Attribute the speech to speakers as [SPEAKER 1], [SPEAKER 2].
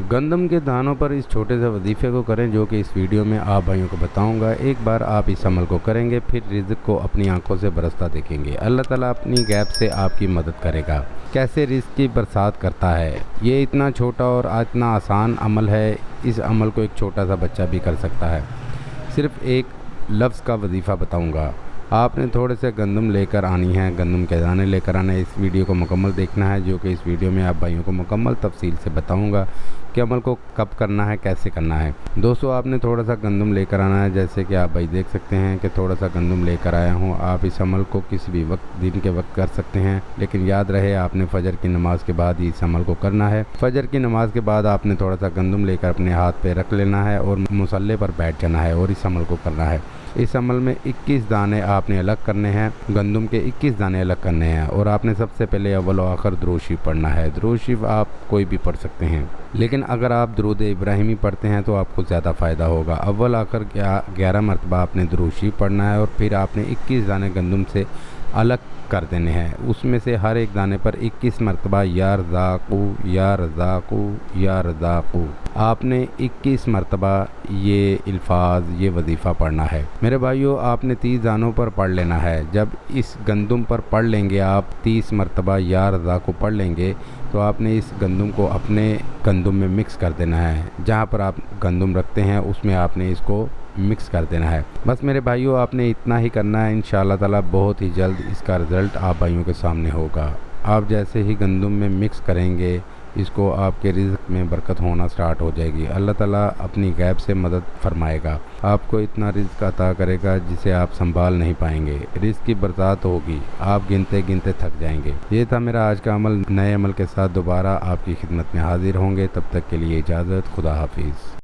[SPEAKER 1] गंदम के दानों पर इस छोटे से वजीफ़े को करें जो कि इस वीडियो में आप भाइयों को बताऊंगा। एक बार आप इस अमल को करेंगे फिर रिज़्क़ को अपनी आंखों से बरसता देखेंगे। अल्लाह ताला अपनी गैब से आपकी मदद करेगा। कैसे रिज़्क़ की बरसात करता है, ये इतना छोटा और इतना आसान अमल है। इस अमल को एक छोटा सा बच्चा भी कर सकता है। सिर्फ़ एक लफ्ज़ का वजीफ़ा बताऊँगा। आपने थोड़े से गंदम लेकर आनी है, गंदम के दाने लेकर आना है। इस वीडियो को मुकम्मल देखना है जो कि इस वीडियो में आप भाइयों को मुकम्मल तफसील से बताऊंगा कि अमल को कब करना है, कैसे करना है। दोस्तों, आपने थोड़ा सा गंदम लेकर आना है। जैसे कि आप भाई देख सकते हैं कि थोड़ा सा गंदम लेकर आया हूँ। आप इस अमल को किसी भी वक्त, दिन के वक्त कर सकते हैं, लेकिन याद रहे आपने फ़जर की नमाज़ के बाद ही इस अमल को करना है। फ़जर की नमाज़ के बाद आपने थोड़ा सा गंदम लेकर अपने हाथ पे रख लेना है और मुसल्ले पर बैठ जाना है और इस अमल को करना है। इस अमल में 21 दाने आपने अलग करने हैं, गंदम के 21 दाने अलग करने हैं और आपने सबसे पहले अव्वल और आखिर दुरूद शरीफ पढ़ना है। दुरूद शरीफ आप कोई भी पढ़ सकते हैं, लेकिन अगर आप दुरूद इब्राहिमी पढ़ते हैं तो आपको ज़्यादा फ़ायदा होगा। अव्वल आखिर 11 मरतबा आपने दुरूद शरीफ पढ़ना है और फिर आपने 21 दाने गंदम से अलग कर देने हैं। उसमें से हर एक दाने पर 21 मरतबा या रज़ाक़ू या रज़ाक़ू या रज़ाक़ू आपने 21 मरतबा ये अल्फाज, ये वजीफ़ा पढ़ना है। मेरे भाइयों, आपने 30 दानों पर पढ़ लेना है। जब इस गंदम पर पढ़ लेंगे आप 30 मरतबा या रज़ाक़ू पढ़ लेंगे तो आपने इस गंदम को अपने गंदम में मिक्स कर देना है। जहाँ पर आप गंदम रखते हैं उसमें आपने इसको मिक्स कर देना है। बस मेरे भाइयों, आपने इतना ही करना है। इंशाअल्लाह ताला बहुत ही जल्द इसका रिज़ल्ट आप भाइयों के सामने होगा। आप जैसे ही गंदम में मिक्स करेंगे इसको, आपके रिज़्क़ में बरकत होना स्टार्ट हो जाएगी। अल्लाह ताला अपनी गैब से मदद फरमाएगा, आपको इतना रिज़्क़ अता करेगा जिसे आप संभाल नहीं पाएंगे। रिज़्क़ की बरसात होगी, आप गिनते गिनते थक जाएंगे। ये था मेरा आज का अमल। नए अमल के साथ दोबारा आपकी खिदमत में हाजिर होंगे। तब तक के लिए इजाज़त। खुदा हाफिज़।